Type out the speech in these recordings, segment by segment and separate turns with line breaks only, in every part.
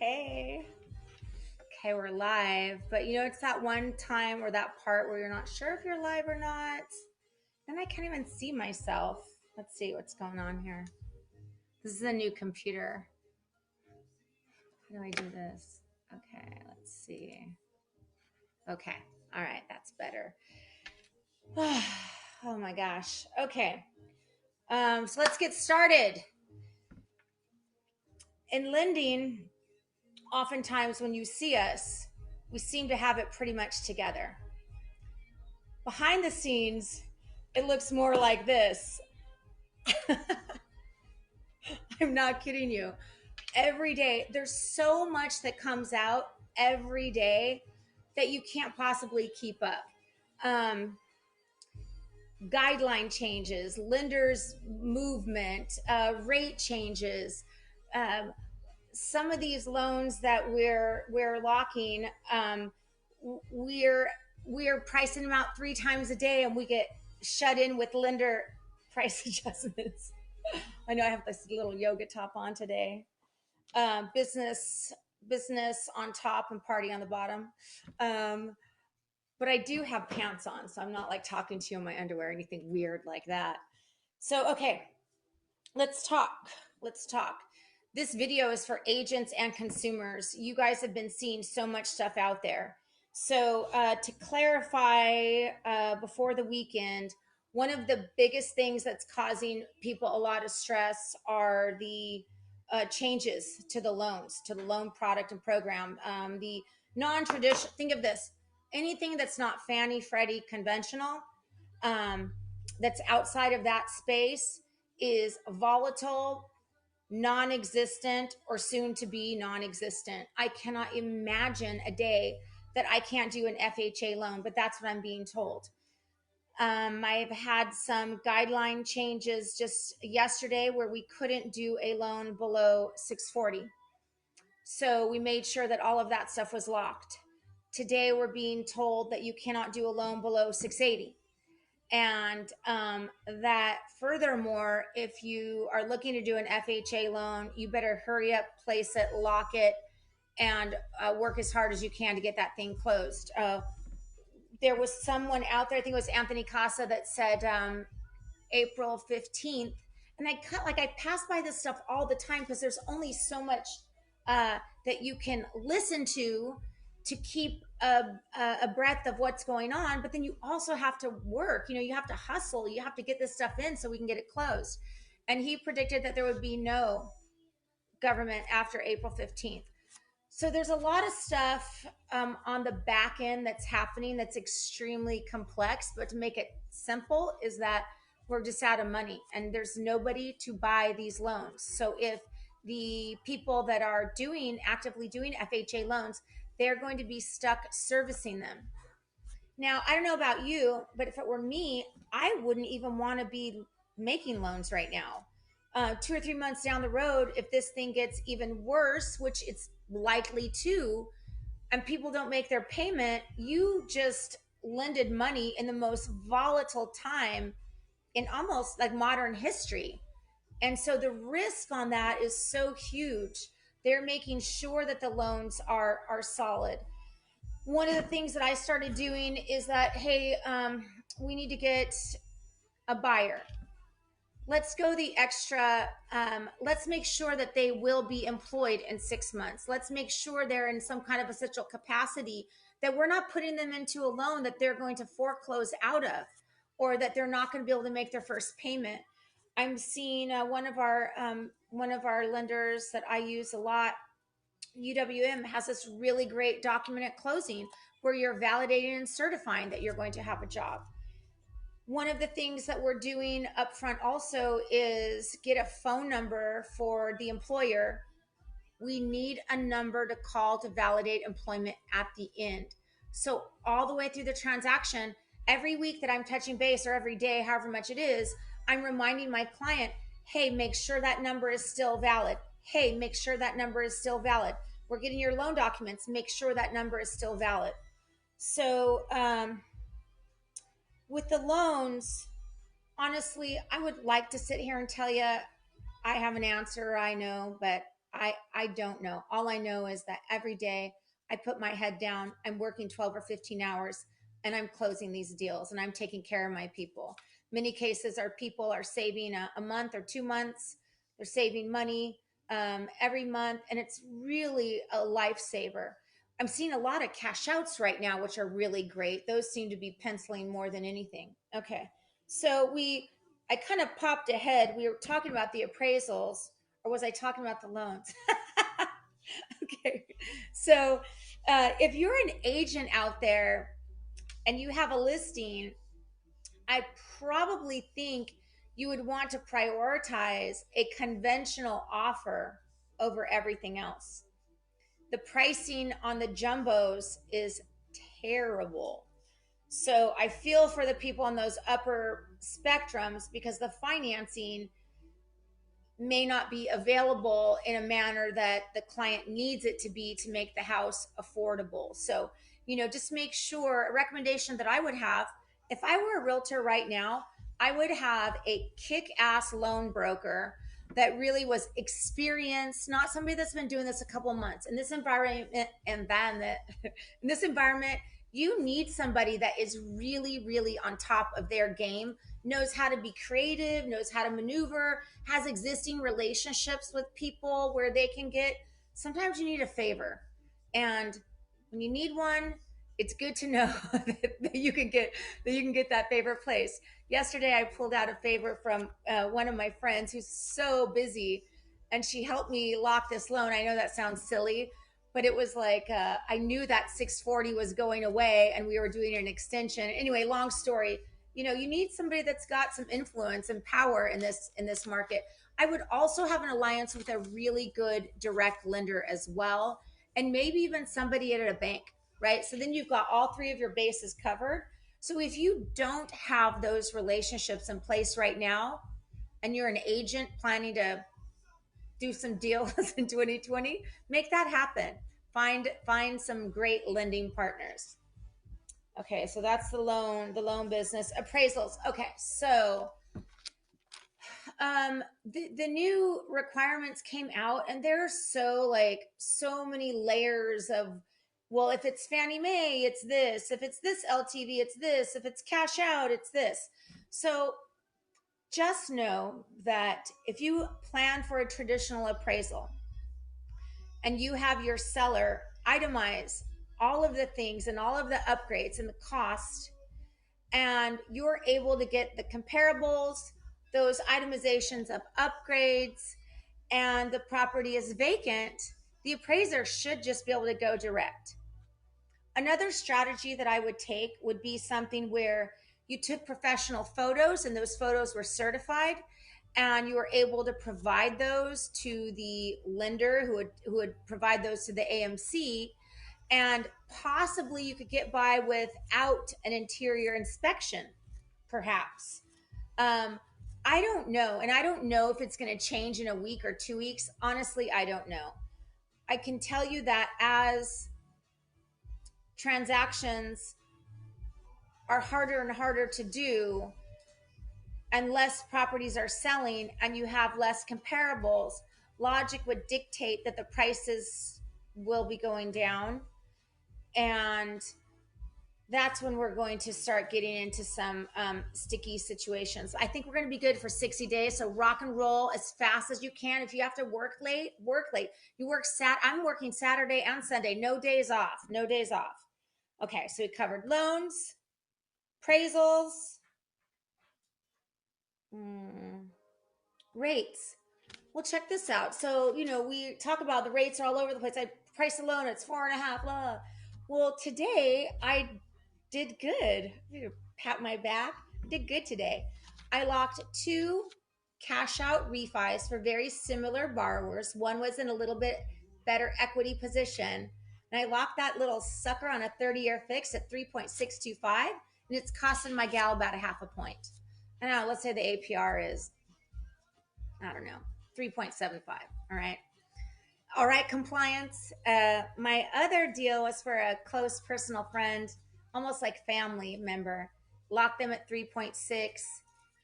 Hey. Okay, we're live. But it's that one time or that part where you're not sure if you're live or not. Then I can't even see myself. Let's see what's going on here. This is a new computer. How do I do this? Okay, let's see. Okay. All right, that's better. Oh my gosh. Okay. So let's get started. In lending, oftentimes when you see us, we seem to have it pretty much together. Behind the scenes, it looks more like this. I'm not kidding you. Every day, there's so much that comes out every day that you can't possibly keep up. Um, Guideline changes, lenders movement, rate changes. Um, some of these loans that we're locking, we're we're pricing them out 3 times a day, and we get shut in with lender price adjustments. I know I have this little yoga top on today. Business on top and party on the bottom. Um, but I do have pants on, so I'm not like talking to you in my underwear or anything weird like that. So, okay, let's talk. Let's talk. This video is for agents and consumers. You guys have been seeing so much stuff out there. So, to clarify, before the weekend, one of the biggest things that's causing people a lot of stress are the changes to the loans, to the loan product and program. The non-traditional, think of this, anything that's not Fannie, Freddie, conventional, um, that's outside of that space is volatile, non-existent, or soon to be non-existent. I cannot imagine a day that I can't do an FHA loan, but that's what I'm being told. I've had some guideline changes just yesterday where we couldn't do a loan below 640. So we made sure that all of that stuff was locked. Today we're being told that you cannot do a loan below 680. And that furthermore, if you are looking to do an FHA loan, you better hurry up, place it, lock it, and work as hard as you can to get that thing closed. There was someone out there, I think it was Anthony Casa, that said April 15th. And I pass by this stuff all the time because there's only so much that you can listen to keep a breadth of what's going on. But then you also have to work. You have to hustle. You have to get this stuff in so we can get it closed. And he predicted that there would be no government after April 15th. So there's a lot of stuff on the back end that's happening that's extremely complex. But to make it simple is that we're just out of money and there's nobody to buy these loans. So if the people that are actively doing FHA loans, they're going to be stuck servicing them. Now, I don't know about you, but if it were me, I wouldn't even want to be making loans right now. 2 or 3 months down the road, if this thing gets even worse, which it's likely to, and people don't make their payment, you just lended money in the most volatile time in almost like modern history. And so the risk on that is so huge. They're making sure that the loans are solid. One of the things that I started doing is that, hey, we need to get a buyer. Let's go the extra. Let's make sure that they will be employed in 6 months. Let's make sure they're in some kind of essential capacity, that we're not putting them into a loan that they're going to foreclose out of, or that they're not going to be able to make their first payment. I'm seeing one of our lenders that I use a lot, UWM, has this really great documented closing where you're validating and certifying that you're going to have a job. One of the things that we're doing up front also is get a phone number for the employer. We need a number to call to validate employment at the end. So all the way through the transaction, every week that I'm touching base, or every day, however much it is, I'm reminding my client, hey, make sure that number is still valid. Hey, make sure that number is still valid. We're getting your loan documents. Make sure that number is still valid. So with the loans, honestly, I would like to sit here and tell you I have an answer, I know, but I don't know. All I know is that every day I put my head down, I'm working 12 or 15 hours and I'm closing these deals and I'm taking care of my people. Many cases our people are saving a month or 2 months. They're saving money every month, and it's really a lifesaver. I'm seeing a lot of cash outs right now, which are really great. Those seem to be penciling more than anything. Okay. So I kind of popped ahead. We were talking about the appraisals, or was I talking about the loans? Okay. So if you're an agent out there and you have a listing, I probably think you would want to prioritize a conventional offer over everything else. The pricing on the jumbos is terrible. So I feel for the people on those upper spectrums because the financing may not be available in a manner that the client needs it to be to make the house affordable. So, just make sure a recommendation that I would have if I were a realtor right now, I would have a kick ass loan broker that really was experienced, not somebody that's been doing this a couple months. In this environment, you need somebody that is really, really on top of their game, knows how to be creative, knows how to maneuver, has existing relationships with people where they can get. Sometimes you need a favor. And when you need one, it's good to know that you can get that favor placed. Yesterday, I pulled out a favor from one of my friends who's so busy, and she helped me lock this loan. I know that sounds silly, but it was like I knew that 640 was going away, and we were doing an extension. Anyway, long story. You need somebody that's got some influence and power in this market. I would also have an alliance with a really good direct lender as well, and maybe even somebody at a bank, right? So then you've got all three of your bases covered. So if you don't have those relationships in place right now, and you're an agent planning to do some deals in 2020, make that happen. Find some great lending partners. Okay, so that's the loan business. Appraisals. Okay, so the new requirements came out, and there's so many layers of, well, if it's Fannie Mae, it's this. If it's this LTV, it's this. If it's cash out, it's this. So just know that if you plan for a traditional appraisal and you have your seller itemize all of the things and all of the upgrades and the cost, and you're able to get the comparables, those itemizations of upgrades, and the property is vacant, the appraiser should just be able to go direct. Another strategy that I would take would be something where you took professional photos and those photos were certified, and you were able to provide those to the lender who would provide those to the AMC, and possibly you could get by without an interior inspection, perhaps. um, I don't know, and I don't know if it's going to change in a week or 2 weeks. Honestly, I don't know. I can tell you that as transactions are harder and harder to do, and less properties are selling, and you have less comparables, logic would dictate that the prices will be going down, and that's when we're going to start getting into some sticky situations. I think we're going to be good for 60 days. So rock and roll as fast as you can. If you have to work late, work late. I'm working Saturday and Sunday. No days off. No days off. Okay, so we covered loans, appraisals, rates. Well, check this out. So, we talk about the rates are all over the place. I price a loan, it's 4.5, blah. Well, today I did good. Pat my back. Did good today. I locked two cash out refis for very similar borrowers. One was in a little bit better equity position. And I locked that little sucker on a 30-year fix at 3.625. And it's costing my gal about a half a point. I don't know, let's say the APR is, I don't know, 3.75. All right. All right, compliance. My other deal was for a close personal friend, almost like family member. Locked them at 3.6,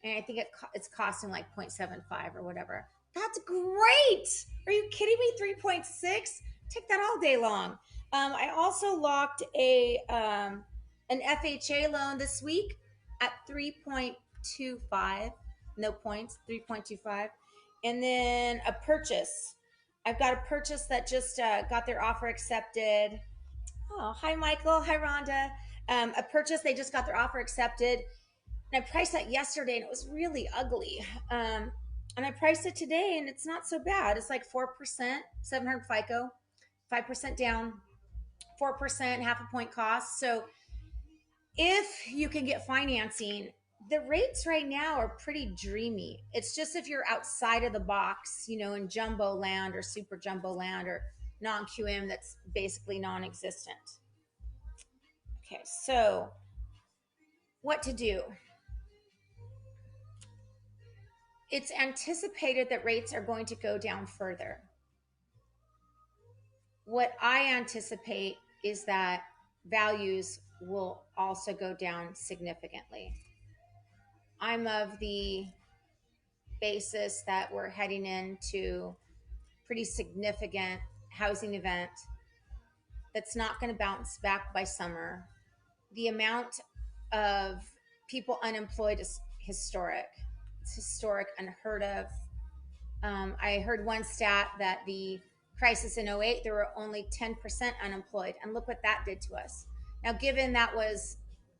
and I think it's costing like 0.75 or whatever. That's great. Are you kidding me? 3.6? Take that all day long. I also locked an FHA loan this week at 3.25. No points, 3.25. And then a purchase. I've got a purchase that just got their offer accepted. Oh, hi, Michael. Hi, Rhonda. A purchase, they just got their offer accepted. And I priced that yesterday and it was really ugly. And I priced it today and it's not so bad. It's like 4%, 700 FICO, 5% down, 4%, half a point cost. So if you can get financing, the rates right now are pretty dreamy. It's just if you're outside of the box, you know, in jumbo land or super jumbo land or non QM, that's basically non existent. Okay, so what to do? It's anticipated that rates are going to go down further. What I anticipate is that values will also go down significantly. I'm of the basis that we're heading into pretty significant housing event that's not going to bounce back by summer. The amount of people unemployed is historic. It's historic, unheard of. I heard one stat that the crisis in '08, there were only 10% unemployed. And look what that did to us. Now, given that was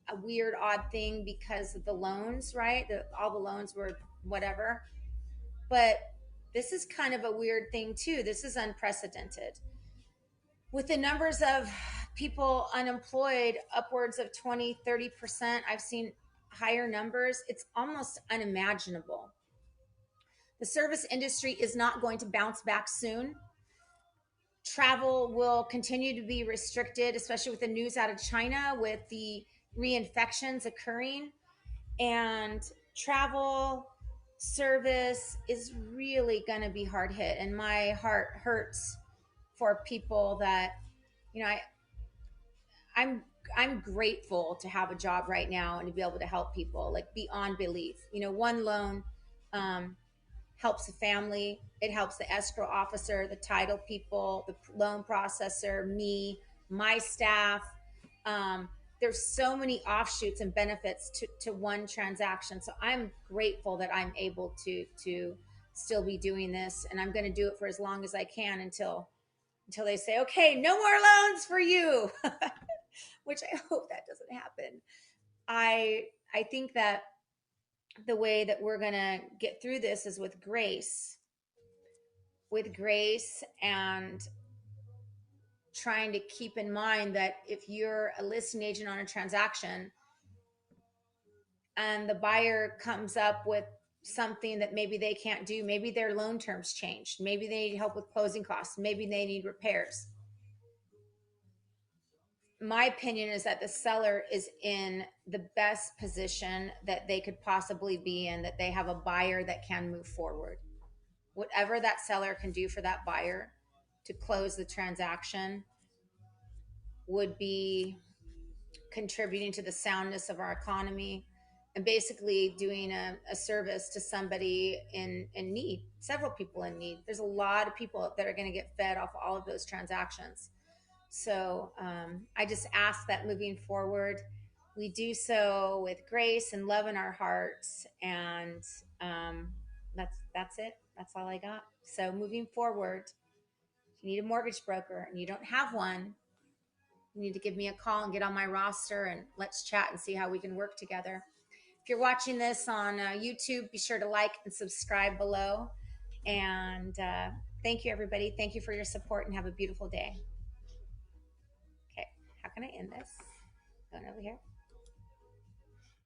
a weird, odd thing because of the loans, right? All the loans were whatever. But this is kind of a weird thing, too. This is unprecedented. With the numbers of people unemployed, upwards of 20, 30%, I've seen higher numbers. It's almost unimaginable. The service industry is not going to bounce back soon. Travel will continue to be restricted, especially with the news out of China with the reinfections occurring. And travel service is really going to be hard hit. And my heart hurts for people that, you know, I'm grateful to have a job right now and to be able to help people like beyond belief. You know, one loan helps the family. It helps the escrow officer, the title people, the loan processor, me, my staff. There's so many offshoots and benefits to one transaction. So I'm grateful that I'm able to still be doing this, and I'm going to do it for as long as I can until they say, okay, no more loans for you, which I hope that doesn't happen. I think that the way that we're going to get through this is with grace and trying to keep in mind that if you're a listing agent on a transaction and the buyer comes up with something that maybe they can't do, maybe their loan terms changed, maybe they need help with closing costs, maybe they need repairs. My opinion is that the seller is in the best position that they could possibly be in, that they have a buyer that can move forward. Whatever that seller can do for that buyer to close the transaction would be contributing to the soundness of our economy and basically doing a service to somebody in need, several people in need. There's a lot of people that are going to get fed off all of those transactions. So I just ask that moving forward, we do so with grace and love in our hearts. And that's it. That's all I got. So moving forward, if you need a mortgage broker and you don't have one, you need to give me a call and get on my roster and let's chat and see how we can work together. If you're watching this on YouTube, be sure to like and subscribe below. And thank you, everybody. Thank you for your support and have a beautiful day. Okay, how can I end this? Going over here.